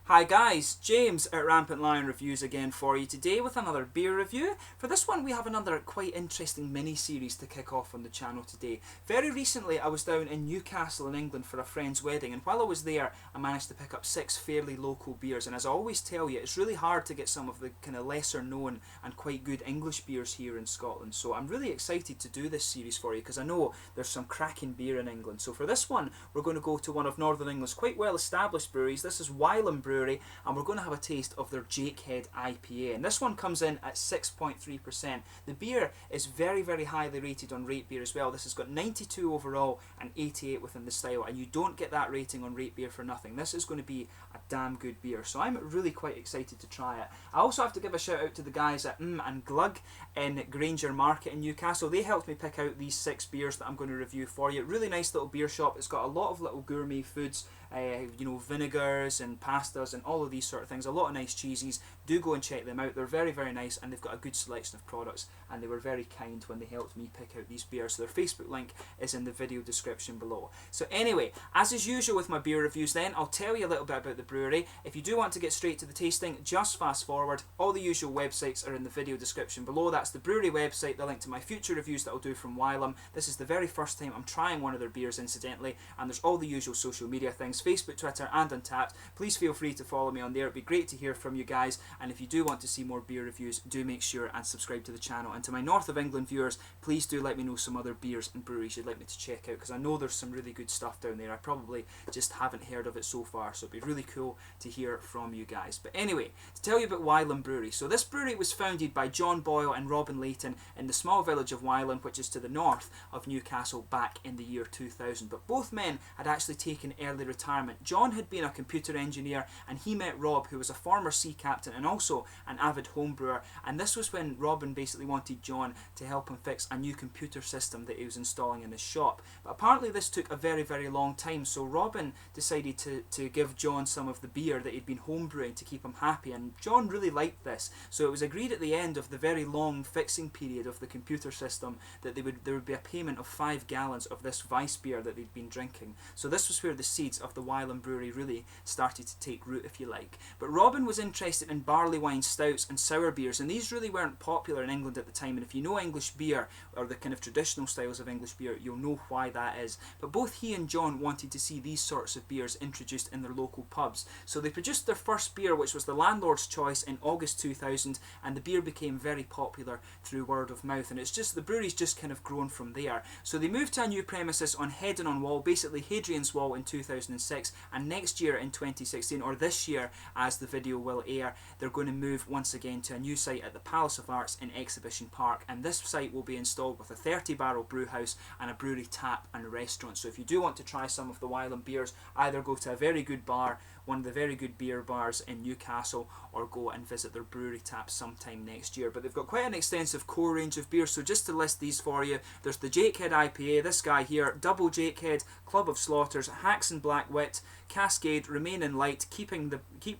Hi guys, James at Rampant Lion Reviews again for you today with another beer review. For this one we have another quite interesting mini-series to kick off on the channel today. Very recently I was down in Newcastle in England for a friend's wedding, and while I was there I managed to pick up 6 fairly local beers, and as I always tell you, it's really hard to get some of the kind of lesser known and quite good English beers here in Scotland. So I'm really excited to do this series for you because I know there's some cracking beer in England. So for this one we're going to go to one of Northern England's quite well established breweries. This is Wylam Brewery, and we're going to have a taste of their Jakehead IPA, and this one comes in at 6.3%. The beer is very highly rated on Rate Beer as well. This has got 92 overall and 88 within the style, and you don't get that rating on Rate Beer for nothing. This is going to be a damn good beer, so I'm really quite excited to try it. I also have to give a shout out to the guys at and Glug in Granger Market in Newcastle. They helped me pick out these 6 beers that I'm going to review for you. Really nice little beer shop. It's got a lot of little gourmet foods, vinegars and pastas and all of these sort of things. A lot of nice cheeses. Do go and check them out. They're very nice, and they've got a good selection of products, and they were very kind when they helped me pick out these beers. So their Facebook link is in the video description below. So anyway, as is usual with my beer reviews then, I'll tell you a little bit about the brewery. If you do want to get straight to the tasting, just fast forward. All the usual websites are in the video description below. That's the brewery website, the link to my future reviews that I'll do from Wylam. This is the very first time I'm trying one of their beers, incidentally, and there's all the usual social media things, Facebook, Twitter and Untappd. Please feel free to follow me on there. It'd be great to hear from you guys, and if you do want to see more beer reviews, do make sure and subscribe to the channel. And to my North of England viewers, please do let me know some other beers and breweries you'd like me to check out, because I know there's some really good stuff down there. I probably just haven't heard of it so far, so it'd be really cool to hear from you guys. But anyway, to tell you about Wylam Brewery. So this brewery was founded by John Boyle and Robin Layton in the small village of Wylam, which is to the north of Newcastle, back in the year 2000. But both men had actually taken early retirement. John had been a computer engineer, and he met Rob, who was a former sea captain and also an avid home brewer, and this was when Robin basically wanted John to help him fix a new computer system that he was installing in his shop. But apparently this took a very long time, so Robin decided to give John some of the beer that he'd been home brewing to keep him happy, and John really liked this. So it was agreed at the end of the very long fixing period of the computer system that there would be a payment of 5 gallons of this Weiss beer that they'd been drinking. So this was where the seeds of the Wylam Brewery really started to take root, if you like. But Robin was interested in barley wine stouts and sour beers, and these really weren't popular in England at the time, and if you know English beer, or the kind of traditional styles of English beer, you'll know why that is. But both he and John wanted to see these sorts of beers introduced in their local pubs, so they produced their first beer, which was the Landlord's Choice, in August 2000, and the beer became very popular through word of mouth, and it's just, the brewery's just kind of grown from there. So they moved to a new premises on Heddon on Wall, basically Hadrian's Wall, in 2006, and next year in 2016, or this year as the video will air, they're going to move once again to a new site at the Palace of Arts in Exhibition Park, and this site will be installed with a 30-barrel brew house and a brewery tap and restaurant. So if you do want to try some of the Wylam beers, either go to a very good bar, one of the very good beer bars in Newcastle, or go and visit their brewery tap sometime next year. But they've got quite an extensive core range of beers, so just to list these for you, there's the Jakehead IPA, this guy here, Double Jakehead, Club of Slaughters, Haxon Black Wit, Cascade, Remain in Light, Keep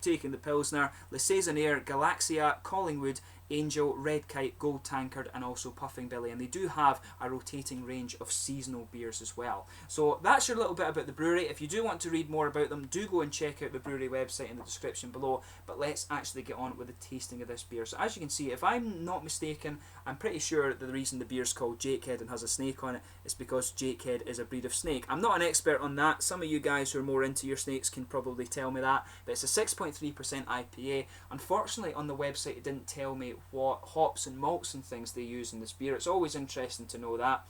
Taking the Pilsner, Le Saisonnier, Galaxia, Collingwood, Angel, Red Kite, Gold Tankard, and also Puffing Billy, and they do have a rotating range of seasonal beers as well. So that's your little bit about the brewery. If you do want to read more about them, do go and check out the brewery website in the description below, but let's actually get on with the tasting of this beer. So as you can see, if I'm not mistaken, I'm pretty sure that the reason the beer's called Jakehead and has a snake on it is because Jakehead is a breed of snake. I'm not an expert on that. Some of you guys who are more into your snakes can probably tell me that, but it's a 6.3% IPA. Unfortunately on the website it didn't tell me what hops and malts and things they use in this beer. It's always interesting to know that.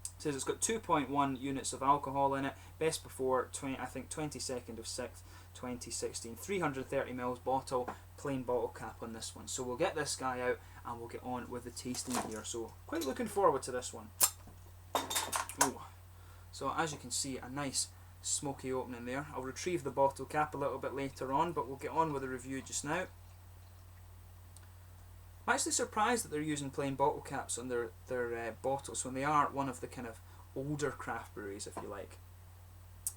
It says it's got 2.1 units of alcohol in it. Best before 22nd of 6th 2016. 330ml bottle, plain bottle cap on this one. So we'll get this guy out and we'll get on with the tasting here. So quite looking forward to this one. Ooh. So as you can see, a nice smoky opening there. I'll retrieve the bottle cap a little bit later on, but we'll get on with the review just now. I'm actually surprised that they're using plain bottle caps on their bottles when they are one of the kind of older craft breweries, if you like.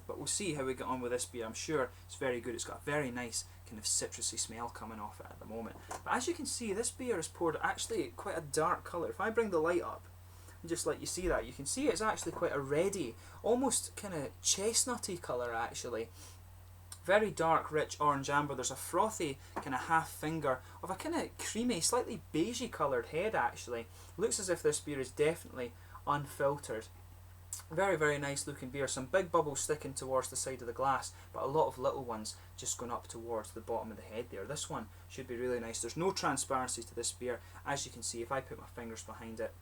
But we'll see how we get on with this beer. I'm sure it's very good. It's got a very nice kind of citrusy smell coming off it at the moment. But as you can see, this beer is poured actually quite a dark colour. If I bring the light up and just let you see that, you can see it's actually quite a reddy, almost kind of chestnutty colour actually. Very dark, rich orange amber. There's a frothy kind of half finger of a kind of creamy, slightly beigey coloured head actually. Looks as if this beer is definitely unfiltered. Very, very nice looking beer. Some big bubbles sticking towards the side of the glass, but a lot of little ones just going up towards the bottom of the head there. This one should be really nice. There's no transparency to this beer. As you can see, if I put my fingers behind it,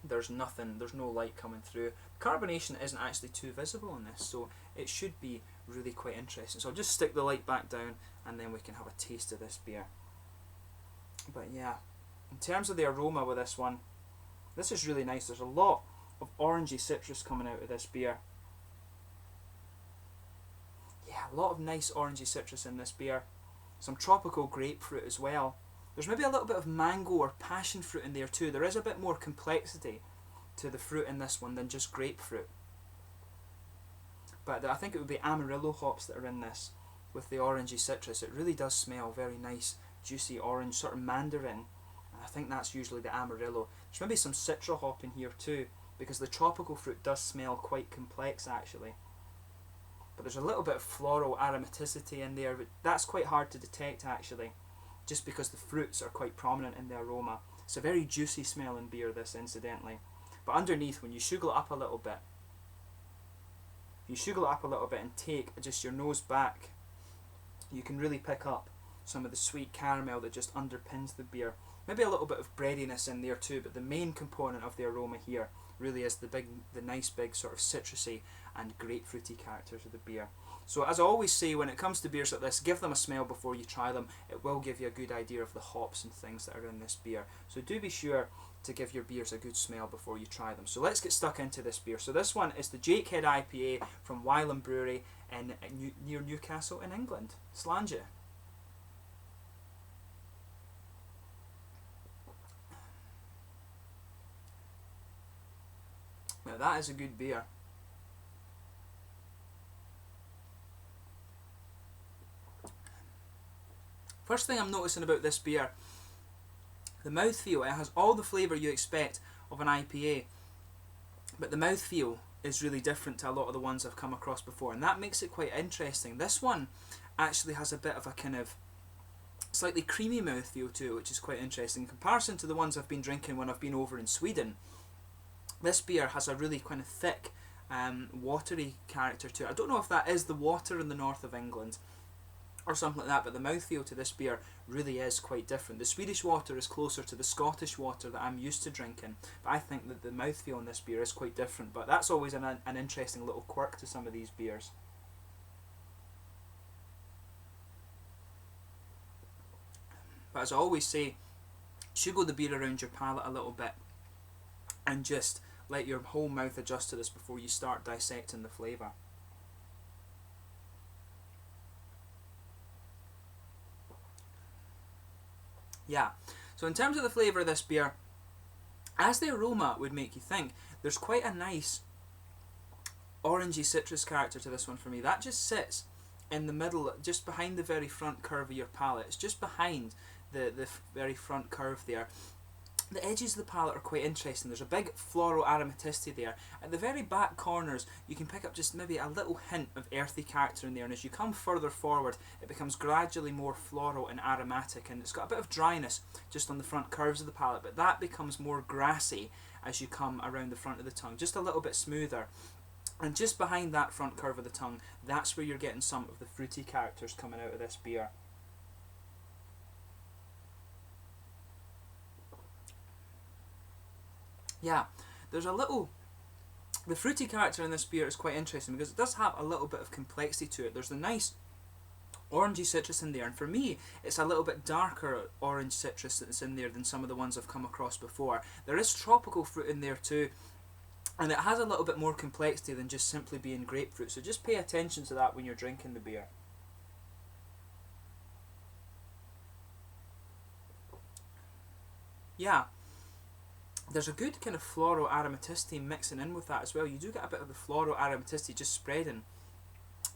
there's nothing, there's no light coming through. Carbonation isn't actually too visible in this, so it should be really quite interesting. So I'll just stick the light back down and then we can have a taste of this beer. But yeah, in terms of the aroma with this one, this is really nice. There's a lot of orangey citrus coming out of this beer. Yeah, a lot of nice orangey citrus in this beer. Some tropical grapefruit as well. There's maybe a little bit of mango or passion fruit in there too. There is a bit more complexity to the fruit in this one than just grapefruit. But I think it would be Amarillo hops that are in this with the orangey citrus. It really does smell very nice, juicy orange, sort of mandarin. And I think that's usually the Amarillo. There's maybe some citra hop in here too, because the tropical fruit does smell quite complex actually. But there's a little bit of floral aromaticity in there, but that's quite hard to detect actually, just because the fruits are quite prominent in the aroma. It's a very juicy smelling beer, this, incidentally. But underneath, when you sugar it up a little bit, and take just your nose back, you can really pick up some of the sweet caramel that just underpins the beer. Maybe a little bit of breadiness in there too, but the main component of the aroma here really is the nice big sort of citrusy and grapefruity characters of the beer. So as I always say, when it comes to beers like this, give them a smell before you try them. It will give you a good idea of the hops and things that are in this beer. So do be sure to give your beers a good smell before you try them. So let's get stuck into this beer. So this one is the Jakehead IPA from Wylam Brewery near Newcastle in England. Slange. Now that is a good beer. First thing I'm noticing about this beer, the mouthfeel. It has all the flavour you expect of an IPA, but the mouthfeel is really different to a lot of the ones I've come across before, and that makes it quite interesting. This one actually has a bit of a kind of slightly creamy mouthfeel to it, which is quite interesting in comparison to the ones I've been drinking when I've been over in Sweden. This beer has a really kind of thick, watery character to it. I don't know if that is the water in the north of England or something like that, but the mouthfeel to this beer really is quite different. The Swedish water is closer to the Scottish water that I'm used to drinking, but I think that the mouthfeel in this beer is quite different. But that's always an interesting little quirk to some of these beers. But as I always say, sugar the beer around your palate a little bit and just let your whole mouth adjust to this before you start dissecting the flavour. Yeah, so in terms of the flavour of this beer, as the aroma would make you think, there's quite a nice orangey citrus character to this one for me. That just sits in the middle, just behind the very front curve of your palate. It's just behind the very front curve there. The edges of the palate are quite interesting. There's a big floral aromaticity there. At the very back corners, you can pick up just maybe a little hint of earthy character in there, and as you come further forward, it becomes gradually more floral and aromatic, and it's got a bit of dryness just on the front curves of the palate, but that becomes more grassy as you come around the front of the tongue, just a little bit smoother. And just behind that front curve of the tongue, that's where you're getting some of the fruity characters coming out of this beer. Yeah, there's a little... The fruity character in this beer is quite interesting because it does have a little bit of complexity to it. There's the nice orangey citrus in there, and for me it's a little bit darker orange citrus that's in there than some of the ones I've come across before. There is tropical fruit in there too, and it has a little bit more complexity than just simply being grapefruit, so just pay attention to that when you're drinking the beer. Yeah, there's a good kind of floral aromaticity mixing in with that as well. You do get a bit of the floral aromaticity just spreading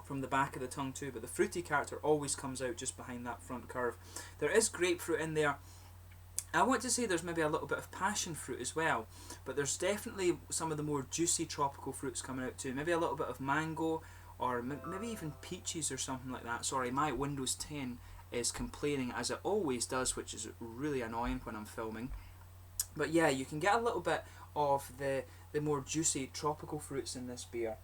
from the back of the tongue too, but the fruity character always comes out just behind that front curve. There is grapefruit in there. I want to say there's maybe a little bit of passion fruit as well, but there's definitely some of the more juicy tropical fruits coming out too. Maybe a little bit of mango or maybe even peaches or something like that. Sorry, my Windows 10 is complaining as it always does, which is really annoying when I'm filming. But yeah, you can get a little bit of the more juicy tropical fruits in this beer.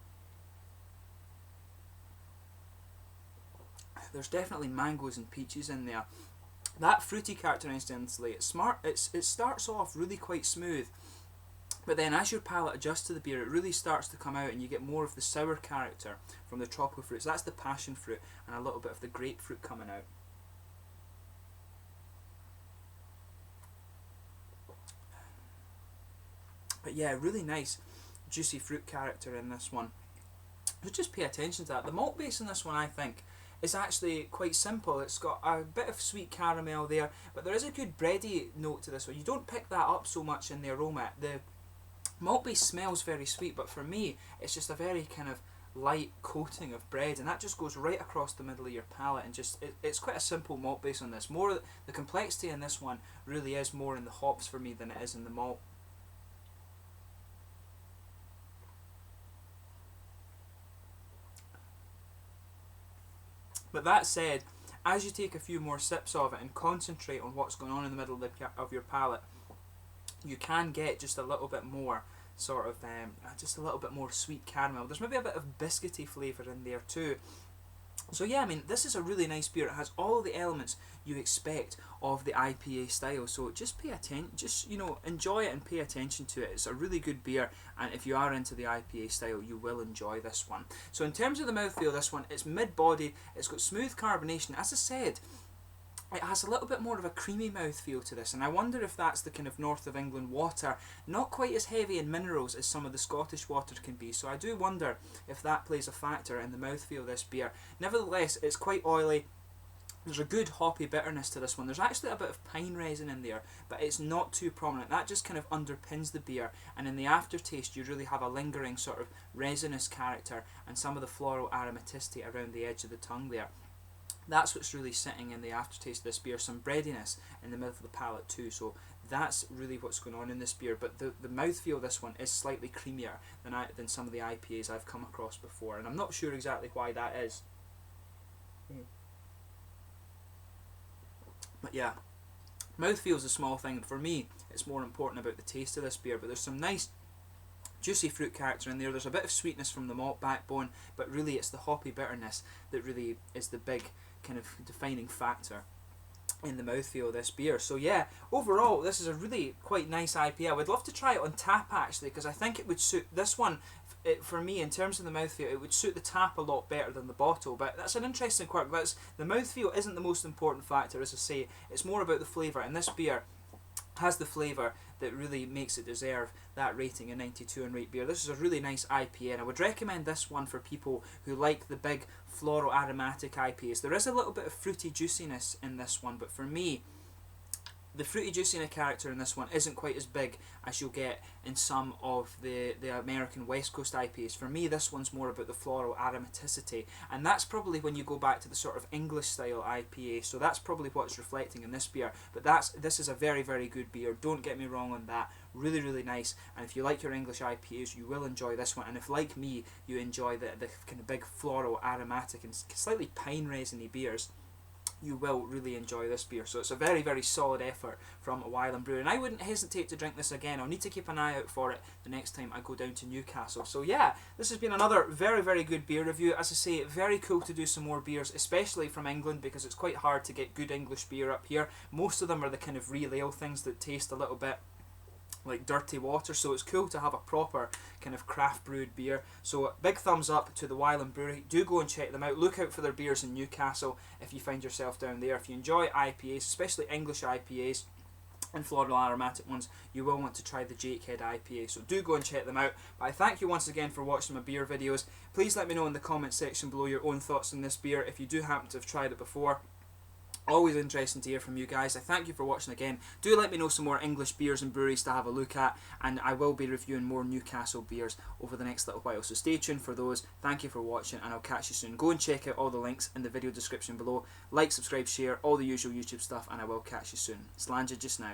There's definitely mangoes and peaches in there. That fruity character instantly, it starts off really quite smooth, but then as your palate adjusts to the beer, it really starts to come out and you get more of the sour character from the tropical fruits. That's the passion fruit, and a little bit of the grapefruit coming out. But yeah, really nice juicy fruit character in this one. So just pay attention to that. The malt base in this one, I think, is actually quite simple. It's got a bit of sweet caramel there, but there is a good bready note to this one. You don't pick that up so much in the aroma. The malt base smells very sweet, but for me, it's just a very kind of light coating of bread, and that just goes right across the middle of your palate, and just it's quite a simple malt base on this. More the complexity in this one really is more in the hops for me than it is in the malt. But that said, as you take a few more sips of it and concentrate on what's going on in the middle of your palate, you can get just a little bit more sort of, just a little bit more sweet caramel. There's maybe a bit of biscuity flavour in there too. So yeah, I mean, this is a really nice beer. It has all the elements you expect of the IPA style. So just pay attention, just, you know, enjoy it and pay attention to it. It's a really good beer, and if you are into the IPA style, you will enjoy this one. So in terms of the mouthfeel, this one, it's mid-body, it's got smooth carbonation. As I said, it has a little bit more of a creamy mouthfeel to this, and I wonder if that's the kind of north of England water, not quite as heavy in minerals as some of the Scottish water can be, so I do wonder if that plays a factor in the mouthfeel of this beer. Nevertheless, it's quite oily. There's a good hoppy bitterness to this one. There's actually a bit of pine resin in there, but it's not too prominent. That just kind of underpins the beer, and in the aftertaste you really have a lingering sort of resinous character and some of the floral aromaticity around the edge of the tongue there. That's what's really sitting in the aftertaste of this beer. Some breadiness in the middle of the palate too, so that's really what's going on in this beer. But the mouthfeel of this one is slightly creamier than some of the IPAs I've come across before, and I'm not sure exactly why that is. But yeah, mouthfeel's a small thing. For me, it's more important about the taste of this beer. But there's some nice juicy fruit character in there. There's a bit of sweetness from the malt backbone, but really it's the hoppy bitterness that really is the big kind of defining factor in the mouthfeel of this beer. So yeah, overall this is a really quite nice IPA. I would love to try it on tap actually, because I think it would suit this one. For me, in terms of the mouthfeel, it would suit the tap a lot better than the bottle, but that's an interesting quirk. The mouthfeel isn't the most important factor, as I say. It's more about the flavour, and this beer has the flavour that really makes it deserve that rating, a 92 in Rate Beer. This is a really nice IPA, and I would recommend this one for people who like the big floral aromatic IPAs. There is a little bit of fruity juiciness in this one, but for me, the fruity juiciness character in this one isn't quite as big as you'll get in some of the American West Coast IPAs. For me, this one's more about the floral aromaticity, and that's probably when you go back to the sort of English style IPA, so that's probably what's reflecting in this beer. But this is a very, very good beer, don't get me wrong on that. Really, really nice, and if you like your English IPAs, you will enjoy this one, and if, like me, you enjoy the kind of big floral aromatic and slightly pine resiny beers, you will really enjoy this beer. So it's a very, very solid effort from Wylam Brewery, and I wouldn't hesitate to drink this again. I'll need to keep an eye out for it the next time I go down to Newcastle. So yeah, this has been another very, very good beer review. As I say, very cool to do some more beers, especially from England, because it's quite hard to get good English beer up here. Most of them are the kind of real ale things that taste a little bit like dirty water, so it's cool to have a proper kind of craft brewed beer. So big thumbs up to the Wylam Brewery. Do go and check them out. Look out for their beers in Newcastle if you find yourself down there. If you enjoy IPAs, especially English IPAs and floral aromatic ones, you will want to try the Jakehead IPA, so do go and check them out. But I thank you once again for watching my beer videos. Please let me know in the comment section below your own thoughts on this beer if you do happen to have tried it before. Always interesting to hear from you guys. I thank you for watching again. Do let me know some more English beers and breweries to have a look at, and I will be reviewing more Newcastle beers over the next little while, so stay tuned for those. Thank you for watching, and I'll catch you soon. Go and check out all the links in the video description below. Like, subscribe, share, all the usual YouTube stuff, and I will catch you soon. Slàinte just now.